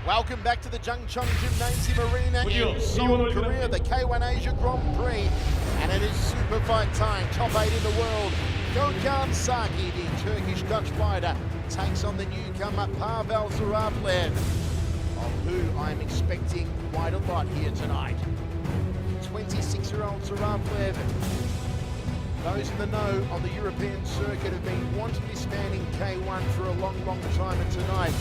Welcome back to the Jungcheon Gymnasium Arena in Seoul, Korea, the K1 Asia Grand Prix. And it is super fight time, top 8 in the world. Gökhan Saki, the Turkish-Dutch fighter, takes on the newcomer Pavel Zuravliov, of who I'm expecting quite a lot here tonight. 26-year-old Zuravliov, those in the know on the European circuit have been wanting this man in K1 for a long, long time, and tonight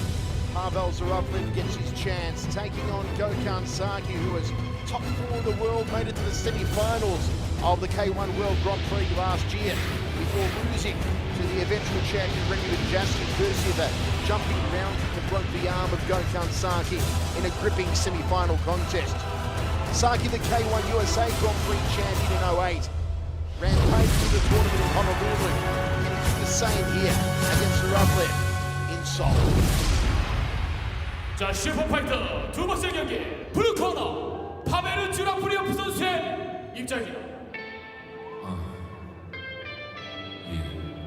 Pavel Zuravliov gets his chance, taking on Gökhan Saki, who was top 4 in the world, made it to the semi-finals of the K1 World Grand Prix last year, before losing to the eventual champion Remy Jasky, courtesy of a jumping round that broke the arm of Gökhan Saki in a gripping semi-final contest. Saki, the K1 USA Grand Prix champion in 08, ran paid through the tournament in Honolulu, and he did the same here against Zuravliov in Seoul. 자, 슈퍼파이터 두 번째 경기 블루 코너 파벨 주라프리오프 선수의 입장입니다.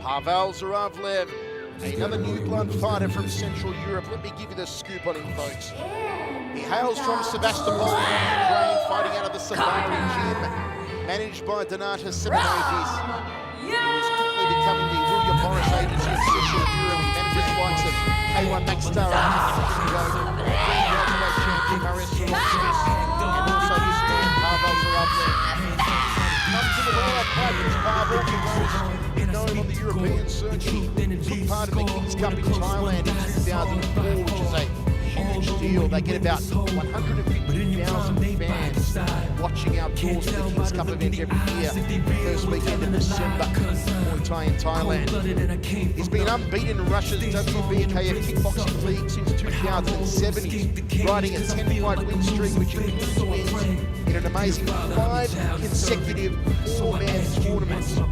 Pavel Zuravliov, another new blood fighter from Central Europe. Let me give you the scoop on him, folks. He hails from Sevastopol, Ukraine, fighting out of the Safari gym, managed by Donata Simonovic. He is quickly becoming the William Morris agency of Central Europe. He manages fights of K1 Max Star welterweight champion Marius Sorokovich, and also this man, Pavel Zuravliov. Comes to the world, Pavel Zuravliov. Know him on the European circuit. Took part in the Kings Cup in Thailand in 2004, which is a huge deal. They get about 150,000 fans watching outdoors at the Kings Cup event every year. First weekend in December, Muay Thai in Thailand. He's been unbeaten in Russia's WBKF kickboxing league since 2007. He's riding a 10-fight win streak, which includes wins in an amazing 5 consecutive 4-man tournaments for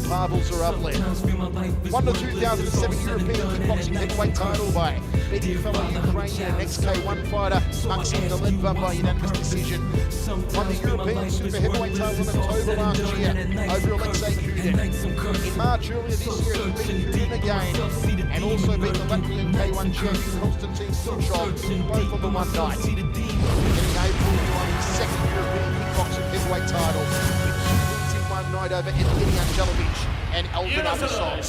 Pavel Zuravliov. Won the 2007 European kickboxing heavyweight title by beating fellow Ukrainian and ex-K1 fighter Maxim Daledva by unanimous decision. Won the European super heavyweight title in October last year over Alexei Kudin. In March earlier this year, he beat Kudin again, and also beat the Latvian K1 champion Konstantin Suchov, both on the one night. In April, he won his second European kickboxing heavyweight title with 2 wins in one night over Evgeny Angelovich and Elvin Abasov.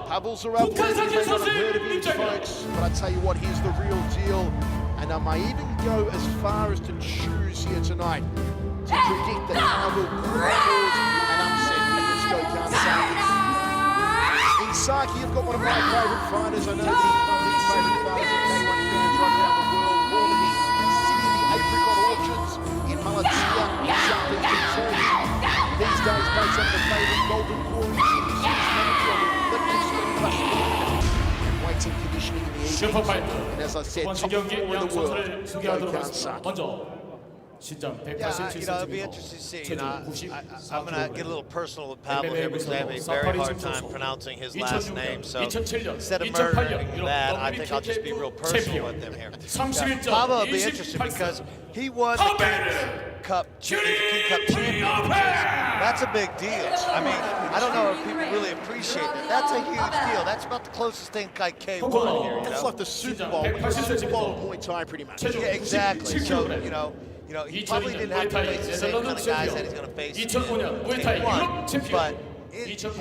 Pavel Zuravliov, you may not have heard of him, folks, but I tell you what, he's the real deal. And I may even go as far as to choose here tonight to predict that Pavel could cause an upset against Gökhan Saki. In Saki, you've got one of my favourite fighters. I know that he's one of these favourite fighters of K1 fans right around the world. Born in the city of the apricot orchards in Malatya, southeastern Turkey. These days, based on the favourite Golden Glory City, he's manager of Electric Swing Rush and weights and conditioning in the evening. And as I said, top 4 in the world, Gökhan Saki. Yeah, it'll be interesting to see. I'm going to get a little personal with Pavel here because I have a very hard time pronouncing his last name. So instead of murdering that, I think I'll just be real personal with him here. Pavel will be interesting because he won the King Cup championship. That's a big deal. I mean, I don't know if people really appreciate that. That's a huge deal. That's about the closest thing like K1 here. It's like the Super Bowl. The Super Bowl of Muay Thai, pretty much. Yeah, exactly. So, you know, he probably didn't have to face the same kind of guys that he's going to face in K1, but this is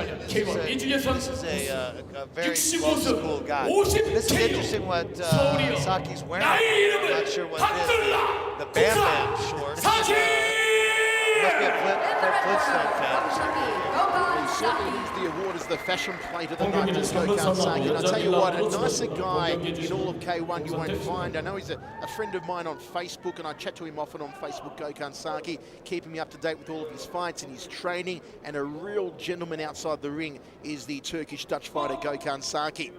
a very old-school guy. This is interesting what Saki's wearing. I'm not sure what it is. The Bam Bam shorts. Must be a Flintstone fan or something. He certainly wins the award as the fashion plate of the night, this Gökhan Saki. And I'll tell you what, a nicer guy in all of K1 you won't find. I know he's a friend of mine on Facebook, and I chat to him often on Facebook, Gökhan Saki, keeping me up to date with all of his fights and his training. And a real gentleman outside the ring is the Turkish-Dutch fighter Gökhan Saki.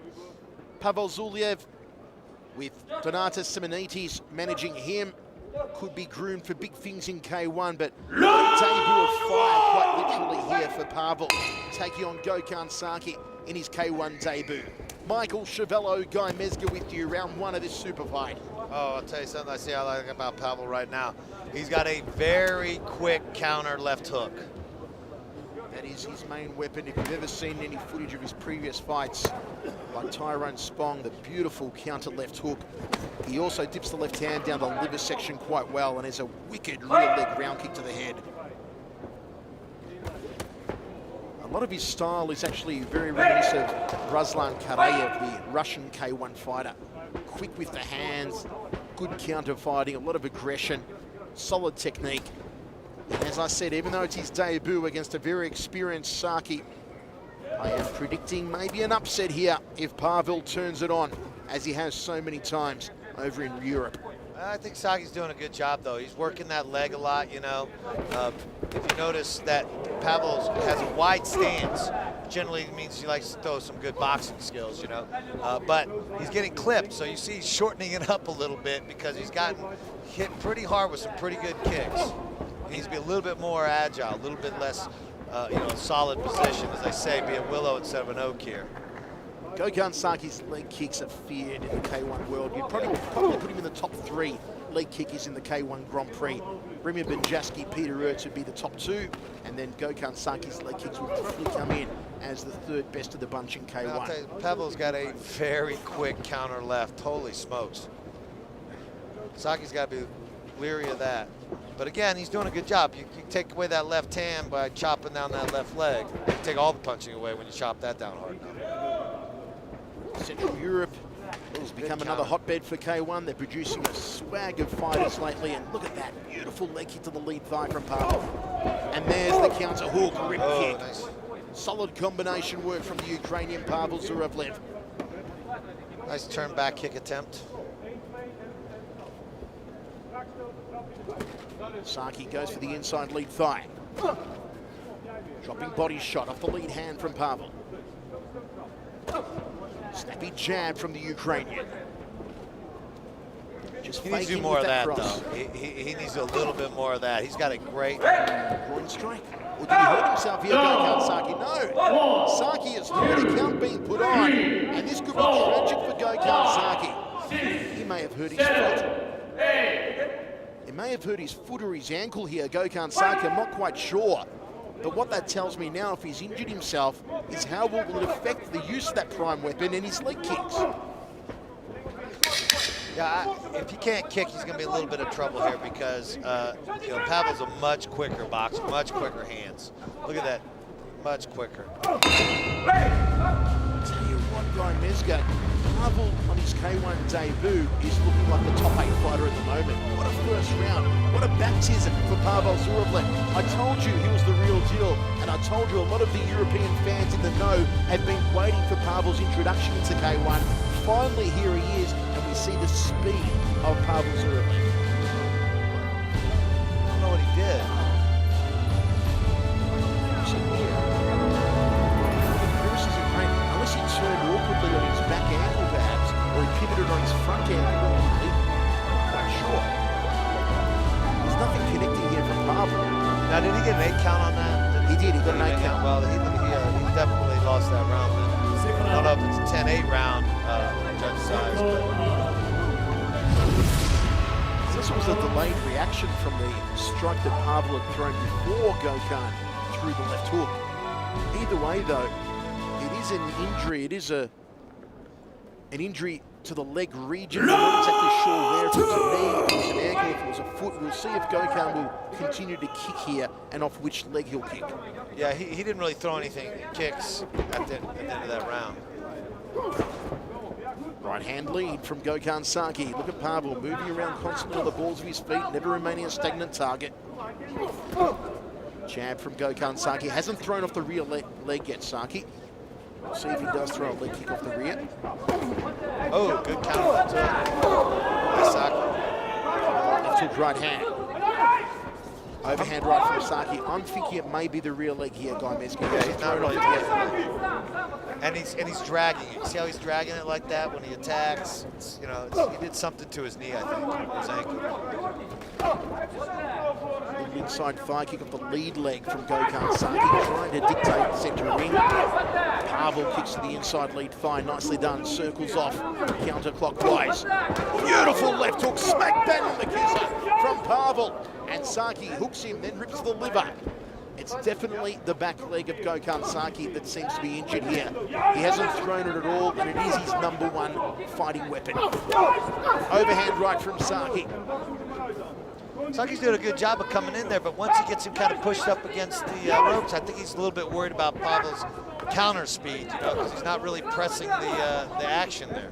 Pavel Zuravliov, with Donata Simonovic managing him, could be groomed for big things in K1, but a debut of fire quite literally here for Pavel, taking on Gökhan Saki in his K1 debut. Michael Chavello, Guy Mezger with you, round 1 of this super fight. Oh, I'll tell you something I like about Pavel right now. He's got a very quick counter left hook. That is his main weapon. If you've ever seen any footage of his previous fights, like Tyrone Spong, the beautiful counter left hook. He also dips the left hand down the liver section quite well and has a wicked rear leg round kick to the head. A lot of his style is actually very reminiscent of Ruslan Karayev, the Russian K1 fighter. Quick with the hands, good counter fighting, a lot of aggression, solid technique. And as I said, even though it's his debut against a very experienced Saki, I am predicting maybe an upset here if Pavel turns it on, as he has so many times over in Europe. I think Saki's doing a good job, though. He's working that leg a lot, you know. If you notice that Pavel has a wide stance, generally means he likes to throw some good boxing skills, you know. But he's getting clipped, so you see he's shortening it up a little bit because he's gotten hit pretty hard with some pretty good kicks. He needs to be a little bit more agile, a little bit less, you know, solid position, as I say, be a willow instead of an oak here. Gökhan Saki's leg kicks are feared in the K1 world. You'd probably put him in the top 3 leg kickers in the K1 Grand Prix. Rimir Benjaski, Peter Ertz would be the top 2, and then Gökhan Saki's leg kicks would probably come in as the 3rd best of the bunch in K1. I'll tell you, Pavel's got a very quick counter left. Holy smokes. Saki's got to be leery of that. But again, he's doing a good job. You take away that left hand by chopping down that left leg. You take all the punching away when you chop that down hard enough. Central Europe has become another hotbed for K1. They're producing a swag of fighters lately, and look at that beautiful leg kick to the lead thigh from Pavel. And there's the counter hook, rip kick. Nice. Solid combination work from the Ukrainian Pavel Zuravliov. Nice turn back kick attempt. Saki goes for the inside lead thigh. Dropping body shot off the lead hand from Pavel. Snappy jab from the Ukrainian. Just he needs to do more of that, though. He needs a little bit more of that. He's got a great groin strike. Or did he hurt himself here, Gökhan Saki? No. Saki has heard a count being put on, and this could be tragic for Gökhan Saki. He may have hurt his foot. It may have hurt his foot or his ankle here, Gökhan Saki. I'm not quite sure. But what that tells me now, if he's injured himself, is how will it affect the use of that prime weapon and his leg kicks. Yeah, if he can't kick, he's going to be in a little bit of trouble here because you know, Pavel's a much quicker boxer, much quicker hands. Look at that, much quicker. I'll tell you what, Guy Mesga, Pavel on his K1 debut is looking like the top 8 fighter at the moment. What a first round. What a baptism for Pavel Zuravliov. I told you he was the real deal, and I told you a lot of the European fans in the know have been waiting for Pavel's introduction into K1. Finally, here he is, and we see the speed of Pavel Zuravliov. I don't know what he did. Unless he turned awkwardly on his back ankle, perhaps, or he pivoted on his front ankle. I'm not sure. There's nothing connecting here from Pavel. Now, did he get an 8 count on that? He did. He got an 8 count. Well, he definitely lost that round then. I don't know if it's a 10-8 round judge size, but this was a delayed reaction from the strike that Pavel had thrown before Gökhan threw the left hook. Either way, though, it is an injury. It is an injury to the leg region. We're not exactly sure where. If it was a knee, if it was an ankle, if it was a foot. We'll see if Gökhan will continue to kick here and off which leg he'll kick. Yeah, he didn't really throw anything kicks at the end of that round. Right hand lead from Gökhan Saki. Look at Pavel moving around constantly on the balls of his feet, never remaining a stagnant target. Jab from Gökhan Saki. Hasn't thrown off the rear leg yet, Saki. We'll see if he does throw a leg kick off the rear. Oh, good counter to Saki. Left hook right hand. Overhand right from Saki. I'm thinking it may be the rear leg here, Guy Mesga. Yeah, he's not really and he's dragging it. See how he's dragging it like that when he attacks? It's, you know, he did something to his knee, I think, his ankle. Inside thigh kick off the lead leg from Gökhan Saki, trying to dictate the center ring. Pavel kicks to the inside lead thigh, nicely done, circles off, counterclockwise. Beautiful left hook, smack bang on the kisser from Pavel. And Saki hooks him, then rips the liver. It's It's definitely the back leg of Gökhan Saki that seems to be injured here. He hasn't thrown it at all, and it is his #1 fighting weapon. Overhand right from Saki. Saki's doing a good job of coming in there, but once he gets him kind of pushed up against the ropes, I think he's a little bit worried about Pavel's counter speed, you know, because he's not really pressing the action there.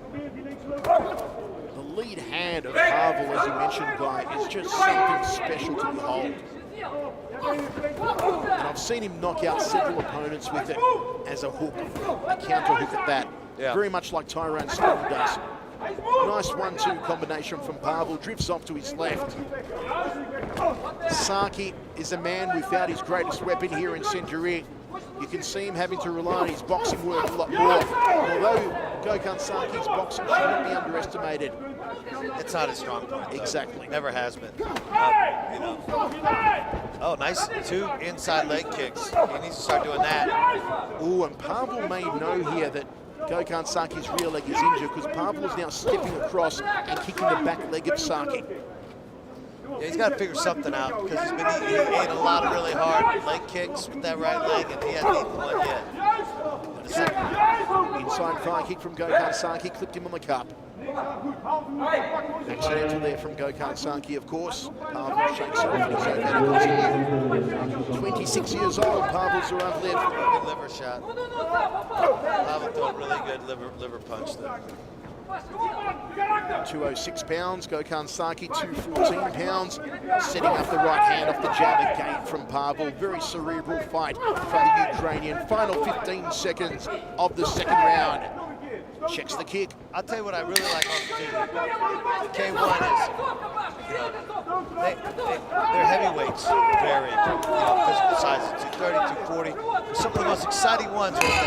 The lead hand of Pavel, as you mentioned, Guy, is just something special to behold. And I've seen him knock out several opponents with it as a hook, a counter hook at that. Yeah. Very much like Tyrone Stone does. Nice 1-2 combination from Pavel, drifts off to his left. Saki is a man without his greatest weapon here in Century. You can see him having to rely on his boxing work a lot more. Although Gökhan Saki's boxing should not be underestimated. It's not his strong point. Exactly. Never has been. You know. Oh, nice 2 inside leg kicks. He needs to start doing that. Ooh, and Pavel may know here that Gökhan Saki's rear leg is injured because Pavel is now stepping across and kicking the back leg of Saki. Yeah, he's got to figure something out because he ate a lot of really hard leg kicks with that right leg, and he hasn't eaten one yet. Inside thigh kick from Gökhan Saki, clipped him on the cup. Accidental there from Gökhan Saki, of course. Pavel shakes off and he's okay to continue. 26 years old, Pavel Zuravliov. Good liver shot. Pavel threw a really good liver punch there. 206 pounds, Gökhan Saki 214 pounds, setting up the right hand off the jab again from Pavel. Very cerebral fight from the Ukrainian. Final 15 seconds of the second round. Checks the kick. I'll tell you what I really like on the K1 is, you know, they're heavyweights, very physical sizes, 230, 240. Some of the most exciting ones are that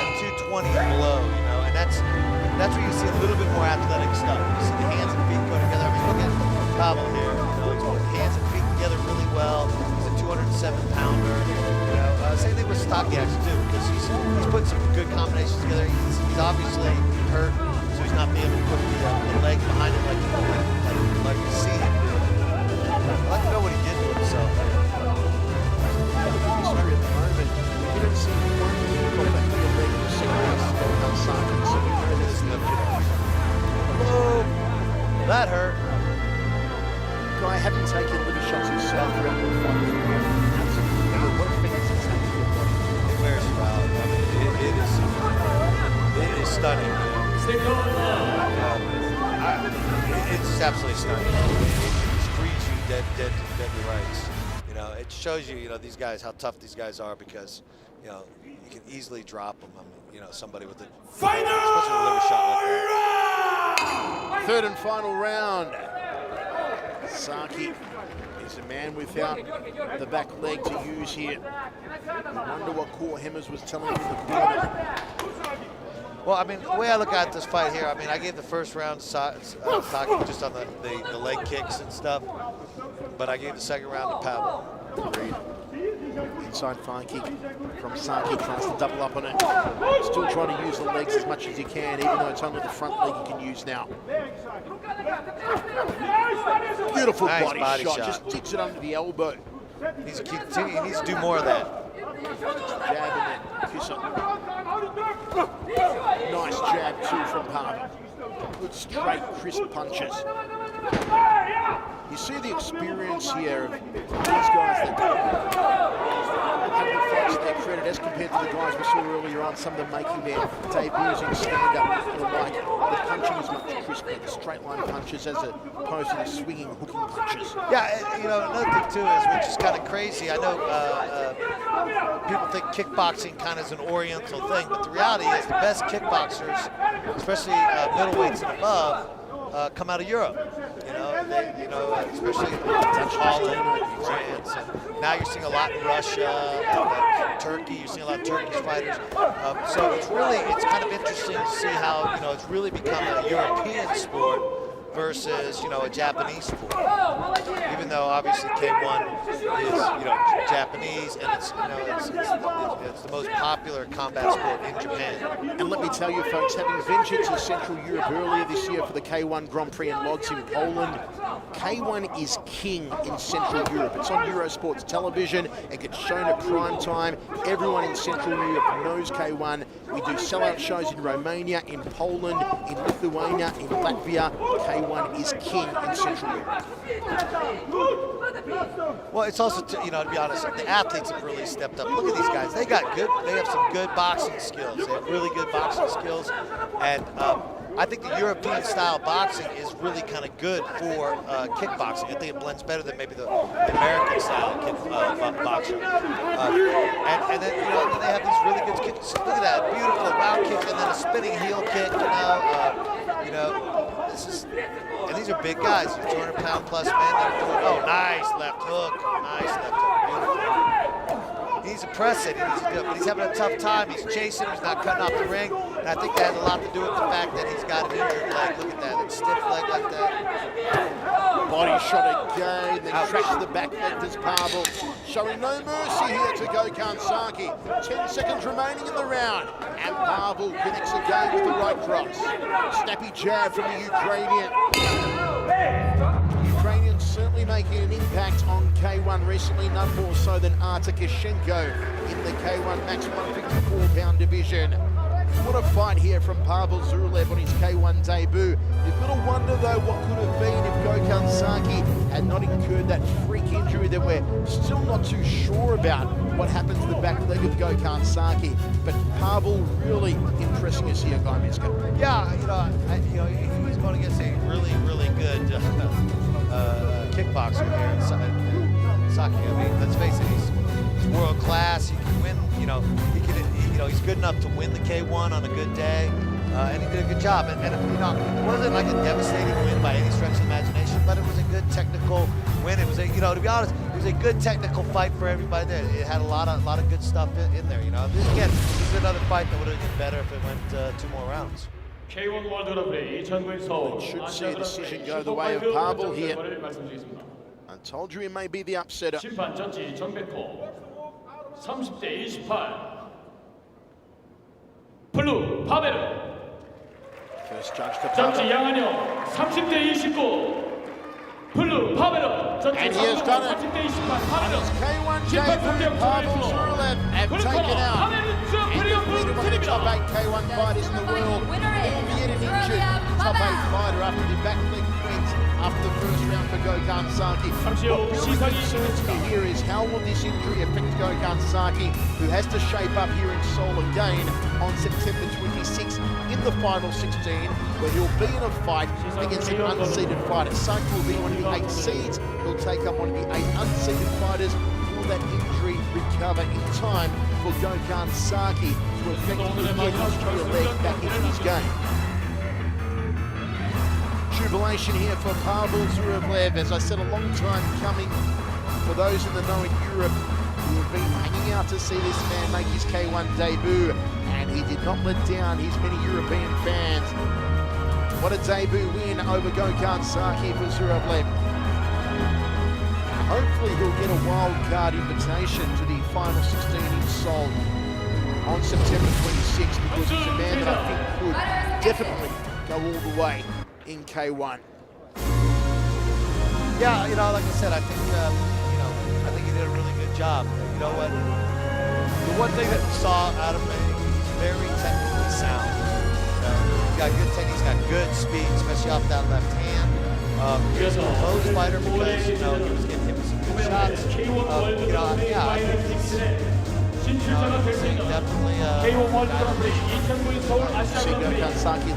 220 and below, you know, and that's where you see a little bit more athletic stuff. You see the hands and feet go together. I mean, look at Pavel here. You know, he's putting hands and feet together really well. He's a 207-pounder. You know, same thing with Stocky actually too, because he's putting some good combinations together. He's obviously hurt, so he's not being able to put the leg behind him like you see him do. I'd like to know what he did to himself. History at the moment, we don't see one kick off that rear leg of Gökhan Saki, so we know that it's left. Whoa, that hurt. Guy, having taken liver shots himself throughout the fight, absolutely what effect does it take to your body? It wears you out. I mean, it is stunning. It's just absolutely stunning. It frees you dead to rights. You know, it shows you, these guys, how tough these guys are because, you can easily drop them. I mean, somebody with a, especially a liver shot like that. Third and final round. Saki is a man without the back leg to use here. I wonder what Core Hemmers was telling him in the corner. Well, I mean, the way I look at this fight here, I mean, I gave the first round Saki just on the leg kicks and stuff, but I gave the second round to Pavel. Agreed. Inside thigh kick from Saki, tries to double up on it. Still trying to use the legs as much as he can, even though it's only the front leg he can use now. Beautiful nice body shot, just digs it under the elbow. He needs to do more of that. Jab and then kiss up. Nice jab too from Pavel. Good straight, crisp punches. You see the experience here of these guys that have the fights to their credit as compared to the guys we saw earlier on, some of them making their debuts in stand-up and the like. The punching is much crisper, the straight line punches as opposed to the swinging, hooking punches. Yeah, another thing too is, which is kind of crazy, I know people think kickboxing kind of is an oriental thing, but the reality is the best kickboxers, especially middleweights and above, come out of Europe. Especially Holland, France, and now you're seeing a lot in Russia, Turkey. You're seeing a lot of Turkish fighters. So it's kind of interesting to see how it's really become a European sport versus, you know, a Japanese sport. Even though obviously K1 is, you know, Japanese, and it's, you know, it's the most popular combat sport in Japan. And let me tell you folks, having ventured to Central Europe earlier this year for the K1 Grand Prix in Lodz in Poland, K1 is king in Central Europe. It's on Eurosport's television. It gets shown at prime time. Everyone in Central Europe knows K1. We do sellout shows in Romania, in Poland, in Lithuania, in Latvia. K1 is king in Central Europe. Well, it's also, you know, to be honest, the athletes have really stepped up. Look at these guys. They have some good boxing skills. They have really good boxing skills. And I think the European style boxing is really kind of good for kickboxing. I think it blends better than maybe the American style boxing. And then, you know, they have these really good kicks. Look at that, beautiful round kick and then a spinning heel kick. You know, this is, and these are big guys, 200-pound plus men. Oh, nice left hook, beautiful. He needs to press it, but he's having a tough time. He's chasing, he's not cutting off the ring. And I think that has a lot to do with the fact that he's got an injured leg. Look at that, stiff leg like that. Body shot again, then tracks the back leg to Pavel. Showing no mercy here to Gökhan Saki. 10 seconds remaining in the round. And Pavel connects again with the right cross. Snappy jab from the Ukrainian. Ukrainians certainly making an impact on K1 recently, none more so than Artur Kashenko in the K1 Max 154-pound division. What a fight here from Pavel Zuravliov on his K1 debut. You've got to wonder, though, what could have been if Gökhan Saki had not incurred that freak injury that we're still not too sure about what happened to the back leg of Gökhan Saki. But Pavel really impressing us here, Guy Miska. Yeah, you know, he's going against a really, really good kickboxer here. Saki, I mean, let's face it, he's world class. He can win. You know, he's good enough to win the K1 on a good day, and he did a good job. And you know, it wasn't like a devastating win by any stretch of the imagination, but it was a good technical win. It was a, you know, to be honest, it was a good technical fight for everybody there. It had a lot of good stuff in there. You know, again, this is another fight that would have been better if it went 2 more rounds. K1 월드 그랑프리 2009 서울 Should see a decision go the way of Pavel here. I told you he may be the upsetter. 심판 저지 정백호 30대 28 블루 파벨 First judge to 저지 Pavel. 양한영 30대 29 블루 파벨 저지 And he has done it. 30대 28 파벨 K1 debut, Pavel Zuravliov have taken out any of the top 8 K1 fighters in the world. Yet an injured top 8 fighter after the back leg went after the first round for Gökhan Saki. What really concerns me here is how will this injury affect Gökhan Saki, who has to shape up here in Seoul again on September 26th in the final 16, where he'll be in a fight against an unseeded fighter. Saki will be one of the 8 seeds. He'll take up one of the 8 unseeded fighters. Will that injury recover in time for Gökhan Saki to effectively get his rear leg back into his game? Jubilation here for Pavel Zuravliov. As I said, a long time coming for those in the know in Europe who have been hanging out to see this man make his K1 debut, and he did not let down his many European fans. What a debut win over Gökhan Saki for Zuravliov. Hopefully he'll get a wild card invitation to the final 16 in Seoul on September 26th, because he's a man that I think could definitely go all the way in K1. Yeah, you know, like I said, I think I think he did a really good job. You know what? The one thing that we saw out of him, he's very technically sound. He's got good technique, he's got good speed, especially off that left hand. He's a close fighter because, you know, he was getting hit with some good shots. You know, yeah, I think he's definitely K1 월드 그랑프리 2009 서울 아시아 그랑프리 Gökhan Saki